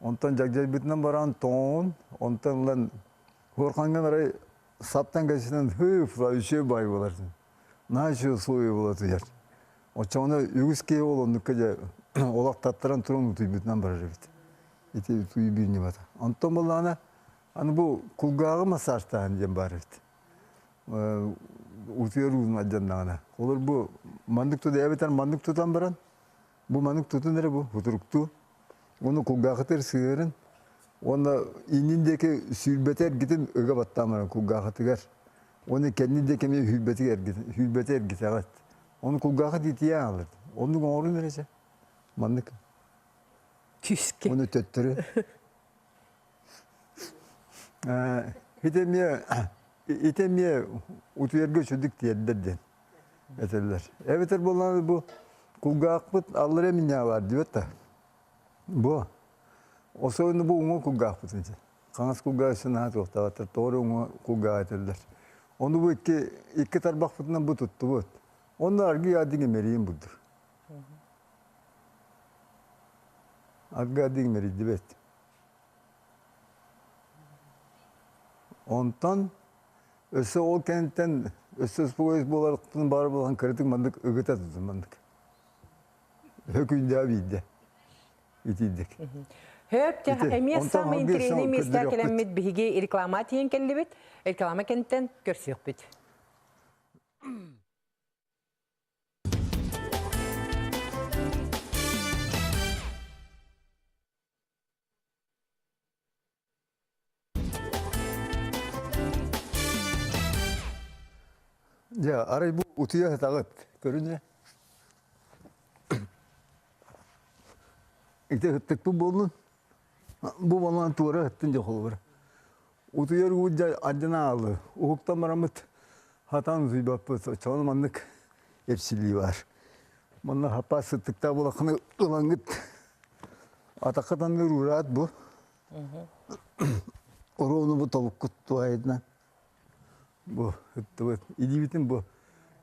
Ondan jagjay bitna baran ton, ondan lan suar kangın arayı saptan geçinen hıfla üçe bay bolarsın. Naşı soyu bolatı yer. O çağına yüzkeyi olandık kaca. Olak tattıran turun tüybütünden barar evet. İti tüyü birini bata. Ondan bollağına, hani bu kulgağı masarta hani var evet. Utuyor uzun acandağına. Olur bu mandık tutu, evet mandık tutan baran. Bu mandık tutu nere bu? Huturuktu. Onu kulgağı ter sığırın. Onda inindeki sülbeter gidin öge battan baran kulgağı tıgar. Onu kendindeki mi hülbeter git. Onu kulgağı ditiye alırdı. Onun oğru neresi? Mandık. Küske. Onu töttürü. İtemiye utuyerge çödük diyedden. Eteller. Evet bu kulgağıkpıt alır emin ya var diyor da. Bu. O sonra bu umu kulgağıkpıt. Kanas kulgağısın ha tohta. Doğru umu kulgağı eteller. Onu bu iki tarbakpıtından bu tuttu bu. Onlar argı yadini meriyim budur. Argı meri dibet. Ondan öse o kentten öse spoyuz bolarıktın bari bolan kritik mandık ögüte tutun mandık. Hökünde abiydi. İtiydik. Höp te emiye samı intreni misler kelemmet bihige reklamatiyen kellibit. Reklama kentten görsüyük bit. Ya arayı bu utuya hatagat. Görünce. İşte hıttık bu bolun. Bu bolun tuğra hıttınca olur. Utuya ruğunca acına aldı. Uhuktan maramıt. Hatan züybapı. Çoğunmanlık hepsiliği var. Bana hapa sıttıkta bulakını ılangıt. Atakadan bir uğraat bu. Onu bu tavuk kuttu ayetine. Bu, idi bitin bu.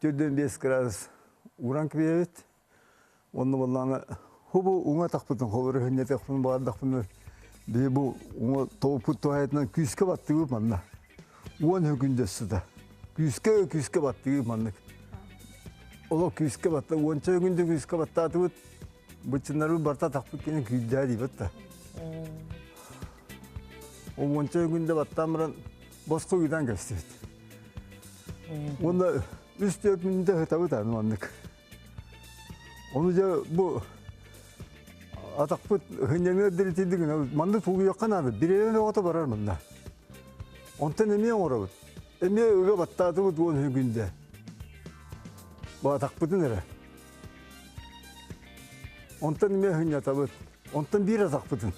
4-5 gradus uran gibi evet. Onu vallahi hubu unga takpıtın, hoburu hünne takpıtın, bağır takpıtın. Bir bu unga tavuk kuttu ayetine küske battı gibi manna. Uan hükünce sıda. Küske battı gibi manna. Ola küske battı, uan çay günde küske battı atıbıt. Бычынары барта тақпы кені күйдә дейбет та. Ол онша күнде баттамыран босқы үйден көстебет. Онда үсті өпінде ғытабы таны мандық. Оны жа бұл атақпыт ғыннеңі дәретейдігін манды туғы яққан ады. Біререн оғыта барар мында. Онтан әме оңырабыд. Әме өге баттады бұд он күнде. Бұл атақпытын әрі. Онтан әме ғын ятабыд. Онтан бір атақпытын.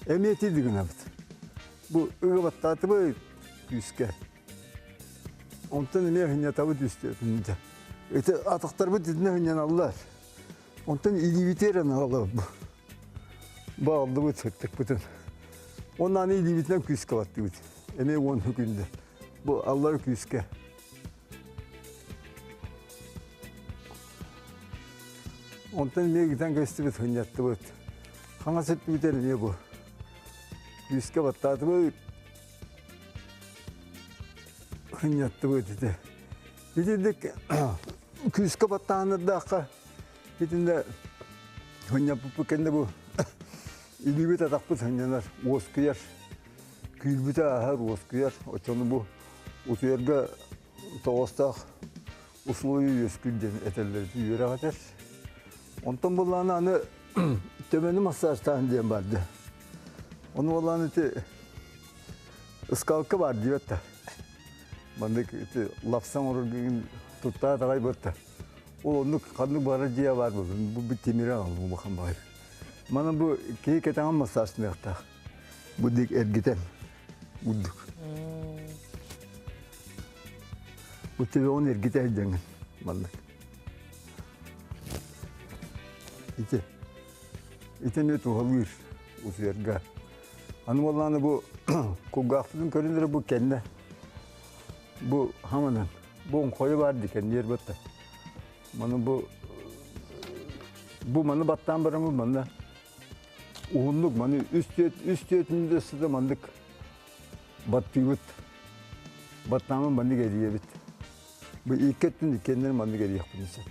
Әме етейдігін абыд. Бұл өге баттады бұд күйіске. Онтан әме ғын ятабыд үсті өпінде. Өте атақтар бұд едіне ғыннен алылар. Онтан илибитерін алып. Бұл алды бұд сөттік бұтын. Онан илибитінен күйіске батты бұд. Әме 10 күнде. Бұл аллар күйіске. Онтан әме гітен көсті бұд ғын ятты бұд. Қаңа сөтті бітер әме бұл. Күйіске баттады бұд. Ғын ятты бұд еді. Бетіндік күйіске баттағанырды аққа. Бетінде ғын япып бүкенде бұл. Илибет атақ бұд ғын янар. Оз күйер. Күйлбіті ағар оз күйер. Очоны бұл ұтуерге тоғыстақ условия өскүлден әтелерді үйері қатар. Онтан болғаны аны төмені массажтағын ден барды. Оны болғаны ұскалқы бар дейбетті. Бандық лапсан ұрыргын тұттағы тағай бөтті. Ол оны қандық бары жия бар бұл. Бұл бір темері ағыл бұл бақын бағай. Мана бұл кей кетаңын массажтың ақтақ. Бұл дек әргетен. Бұддық. Бұл тебе оны әргете әйдеңін. Бандық. Ите. Ите не туғалыр. Осы әрге. Аны болғаны бұл көгақтың көріндері бұл кәнді. Бұл хамынан. Бұл қойы бар декен ер бөтті. Маны бұл маны баттан барамы манда. Уғындық, маны үстетінде сізді мандық батты өт. Баттамын мандық әрие бет. Бұл екеттің екендер мандық әрие қпын есеп.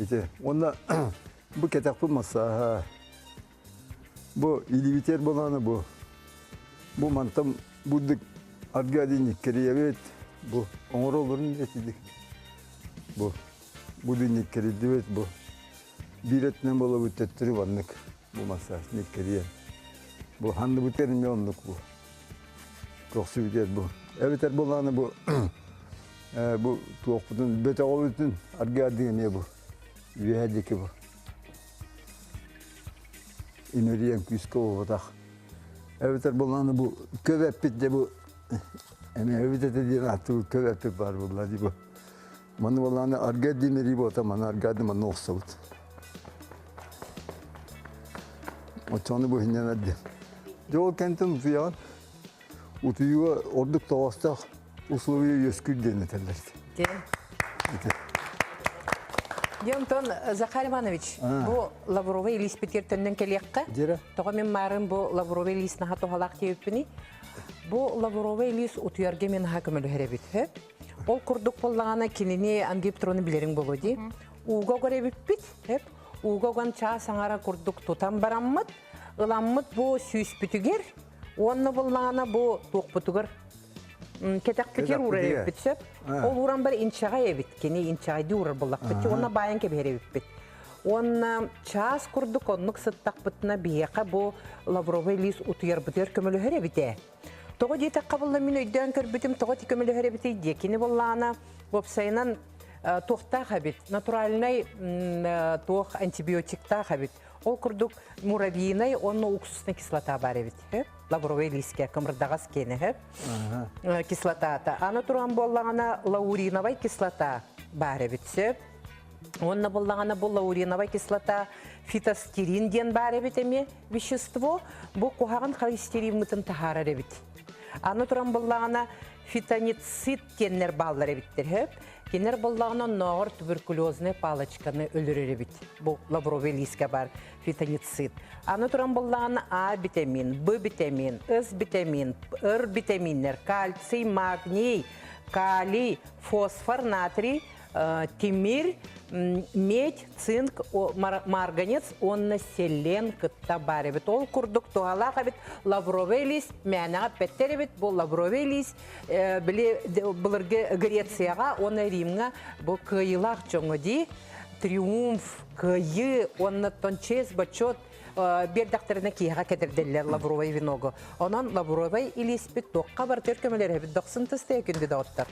Ете. Онда бұл кетақпы маса. Бұл илибитер боланы бұл. Бұл мантам бұддық арғы адиник керие бет. Бұл оңыр олырын етедік. Бұл ник кереді бет. Бұл биретінен бола бүттеттірі бандық. Бұл маса ник керие. Бұл ханды бүттерін меондық бұл. Көқсы бүтер бұл. Әбетер боланы бұл. Бұл туақ бұтын, бөте ол бүтін арғы адине бұл. Үйәдекі бұл. Инөриен күйіскі оғытақ. Әбетер боланы бұл көп әппет де бұл. Әме әбететі дейін атты бұл көп әппет бар бұл. Маны боланы арғы демері бұта, маны арғы ады маны оқса бұд. Отчаны бұл хинен әдді. Жол кәнтін ұтыяған. Ұтыюға ордық тоғастақ условия өскүл дейін әтерлерді. Антон Захар Иванович, бұл Лавровый лист бітер түннен келеққа. Тоға мен марын бұл Лавровый лист наға тоғалақ кейіппіні. Бұл Лавровый лист ұтуярге мен хакымылы әребет. Ол күрдік болағана кеніне ангеп тұруны білерің болуды. Уға көребет бит. Уға оған чаа саңара күрдік тұтан бараммыд. Ыламмыд бұл сүйіс бүтігер. Онны болағана бұл тоқ бүтігер. Кетақ бүтер ұрар бітсіп. Ол ұран бір инчаға ебет. Кені инчағайды ұрар болақ бітті. Онна баян кебер ебет бит. Онна чаас күрдік оннық сыттақ бұтына бейеқа бұл Лавровый лист ұтуяр бүтер көмілі әребеті. Тоғы дейті қабылы мен өйден көрбітім, тоғы ті көмілі әребеті де. Кені болағана вопсайынан тоқта қабет. Натуральнай тоқ антибиотикта қабет. Ол күрдік муравейнай, онны уксусны кислота бар ебет. Лавровый листке, көмірдағас кені. Кислота. Аны тұрған болағана лауриновай кислота бар ебет. Онна болағана бұл лауриновай кислота фитостерин ден бар ебет әме вещество. Бұл қоғаған холестерин мұтын тахара ебет. Аны тұрған болағана фитоницид кеннер баллар ебеттер. Кеннер болағана нағыр туберкулезны палочканы өлірер ебет. Бұл Лавровый листке бар фитоницид. Аны тұрған болағана А витамин, Б витамин, С витамин, Р витаминер, кальций, магний, калий, фосфор, натрий, Тимир, медь, цинк, марганец, онна селен кытта бар бит. Ол курдук туалака бит лавровый лист, мәнага петтер бит, бұл лавровый лист, биле булырга Грецияга, оны Римга, бұл кыйлар чоңы ди, триумф, кыйы, онна тончез, бачот, бердактарына кияға кедерделер лавровый виного. Онан лавровый илиспит тоққа бар төркемелер бит 90 күнді дауыттар.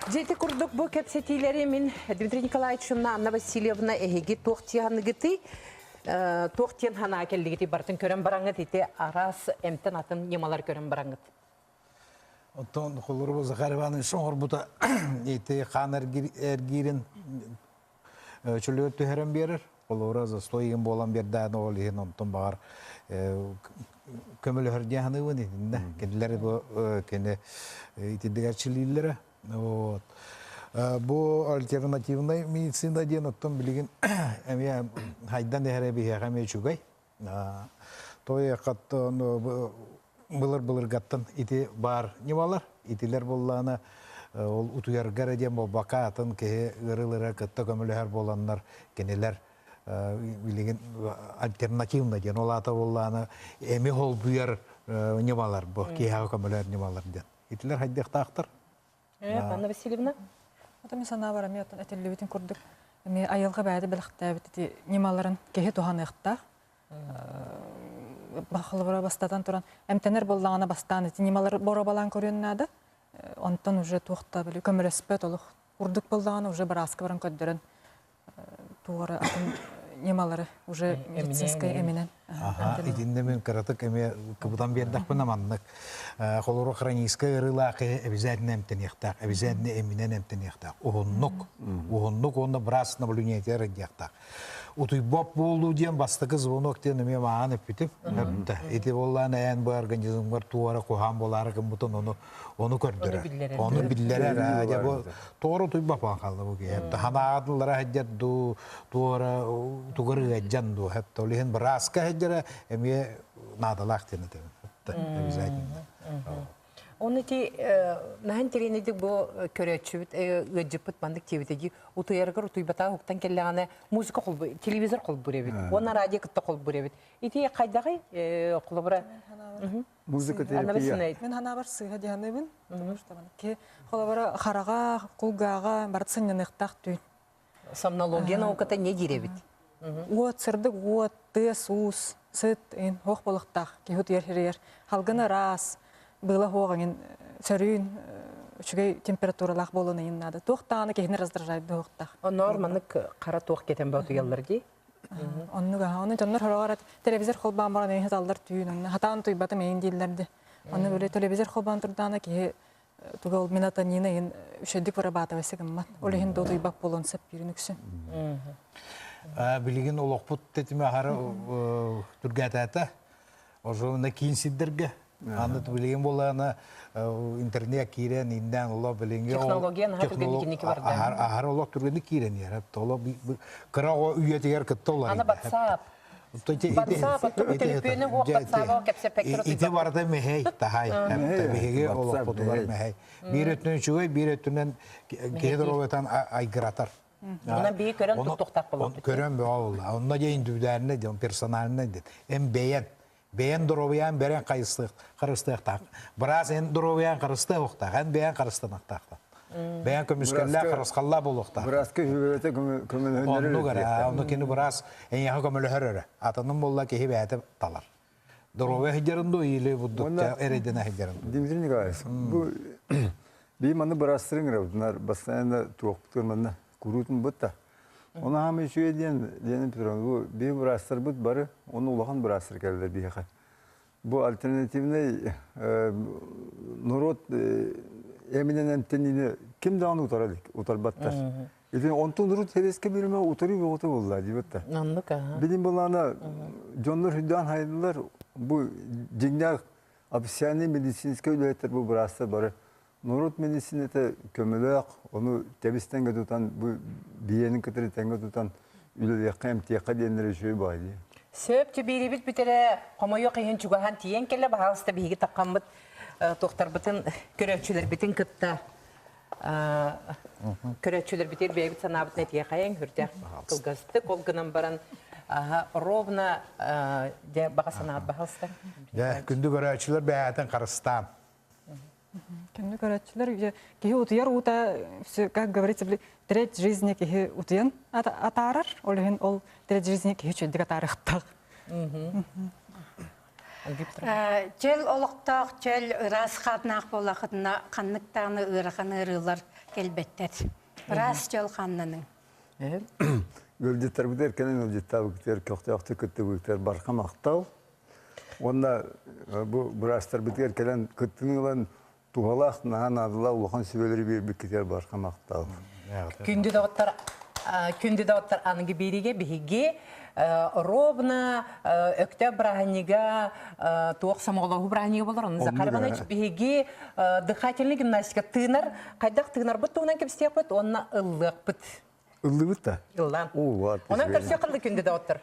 Жеті күрдік бұл кәпсетейлері мен Дмитрий Николаевична, Анна Васильевна әйге тоқтияны гіті, тоқтиян хана әкелді гіті бартын көрін бараңыт, еті арас әмтін атын немалар көрін бараңыт. Оттон қолыр болса қарыбанын соңғыр бұта еті қан әргерін чөлі өтті әрін берір. Қолыр азы стойын болан бердәні ол ең онтын бағар көмілі хүрдияны өң етінде. Кенділері бұл кені етедігерчілейлері. Бұл альтернативный медицина ден оттон білген әме хайдан әрі бейе әме чугай. Той қаттан бұлыр қаттан ити бар немалар. Итилер болланы ол ұтуярғар әден бұл бақа атын кеге ғырылыра қытта көмілер боланлар кенелер білген альтернативный ден. Ол ата болланы әме ол бұяр немалар бұл кеге көмілер немалар ден. Итилер хайдек тақтыр. Анна Васильевна? Мен сана бар, мен әтелі бетін көрдік. Мен айылға бәді біліқті бітті немаларын кеге туған ұйықтақ. Бақылы бұра бастатан тұран. Әмтенер болдағына бастан, немалар бора балан көріннады. Онтан уже туықта білі, көміріспет олық. Үрдік болдағына уже бір асқы баран көддерін. Туғары атын немалары уже медицинскай әмінен. Итинде мен каратык эме кыбытан бердакпын аманнык. Холоро хронический рылакы обязательно эмтенехтак, обязательно эминен эмтенехтак. Угоннук онда брас наблюдение радиактак. Утуй боп болду дем бастыкы звонок тен эме маан эпитип. Эти боллан эн бу организмдар туара кухан болары кым бутун onu көрдөрө. Onu биллерер. Я бу тоору туй бапан калды бу ке. Ханадылар хаджат ду туара тугыры жанду хатта лehen браска хаджара эме надалак тенете. Обязательно. Оны ти нахан теренедик бу көрөчүбүт ыжыпыт бандык тебитеги утуяргар утуйбата уктан келлегане музыка колбу телевизор колбу ребит. Оны радио кытта колбу ребит. Ити кайдагы колбура музыка терапия. Мен хана бар сыйга дяныбын. Ке колбура харага, кулгага барцынын ыктак түйн. Сомнология науката не диребит. Вот сырдык, вот тыс, ус, сыт, хох болықтақ, кехут ер-ер. Халгына раз, было хоғанын сөрүйін, үшігей температуралақ болуны еннады. Тоқтағаны кехіне раздражайды тоқтақ. Норманык қара тоқ кетен бауты елдер дей? Оны жонлар хорағарат, телевизор қолбан баран ейін алдар түйін, хатан түйбаты мейін дейлерді. Оны бөлі телевизор қолбан тұрдағына кеге тугал минатанина ен үшедік бара бата вәсігім мат. Олы ен доды бақ болуын сәп берін үксін. Билеген олоқпут тетіме ағары түргәтәті, ожуына кейін сиддерге. Аны билеген болағына интернет кирен, инден олы білінге... Технологияны ға түргендікінекі барды. Ағары олық түргенді кирен ер. Қырағы үйетігер күтті олар. Аны батсап. Батсап, телепені оқ батсабы кәпсе пәктір ұтып. Ити барды мәхей, тахай. Беге олоқпутылар мәхей. Bir ötünün çuğu, bir ötünün kehdir ovetan aygıratar. Ona bir körün tutuktak bulundu. Körün bir oğul. Onda da individualine diyorum, personaline diyorum. Hem beğen. Beğen duruvayan beren karıstık tak. Biraz en duruvayan karıstık oktak. En beğen karıstık tak. Beğen kömüskeller karıskallar buluktak. Biraz ki hüviyete kömül hönleri onu göre. Onu kendi biraz en yakın kömül hörürü. Atanın bolla ki hibiyete talar. Duruvaya hicrında iyiliği buldukça eredine hicrında. Dimitri Nikolaevich, bu bir manı bırastırın bunlar basınında tuğukturmanı kurutun butta. Ona hamı şu ediyen Petron bu bir bırastır but barı onu ulakan bırastır geldi bir yakın. Bu alternatifine Nurot eminen emtenini kim dağını utaradık utarbattar. İşte ondan Nurot heveske birime utarıyor ve otu oldular diyotta. Anlık ha. Benim bunlarla Johnlar Hüddan hayırlılar bu cingler apsiyani medisinske üyeler bu bırastır barı. Nurot medisinete kömülük, onu tebisten tutan, bu biyenin kıtırı tenge tutan üyeler emtiyaka diyenlere şöyle bağlı. Söp biri bit bitere ama yok hen çugahan tiyen kelle bahalsta bigi takambıt doktor bütün görevçiler bütün kıtta көрөтчүлөр битер бейбит санабыт нетие каяң хүрдя кылгасты колгынан баран ровно де бага санабыт бахалста. Күндү көрәчилер бәйтен Карыстан. Күндү көрәчилер кихи утуяр ута, как говорится, треть жизни кихи утуян атарар, ол треть жизни кихи чөйдік атарықтақ. Жел олықтақ, жел ырас қатнақ болақытына қаннықтағыны ырақаны ырылар келбеттер. Рас жел қаннының. Өлдеттер бітер, кенен өлдеттер бітер, көқтеуқты күтті бітер, барқа мақтау. Онда бұрастар бітер, кенен күттінің олан туғалақ, наған адыла, улақан сөбелері бербік кетер, барқа мақтау. Күнді дауыттар анығы береге, бігеге, ровно өкті браханига, туақ самоғылығы браханига болар. Оны Захарбана бігеге дыхательный гимнастика тынар, қайдақ тынар бұт, оңынан кепістек бұт, онына ыллық бұт. Ыллы бұт та? Ыллан. Онан көрсе қылды күнді дауыттар.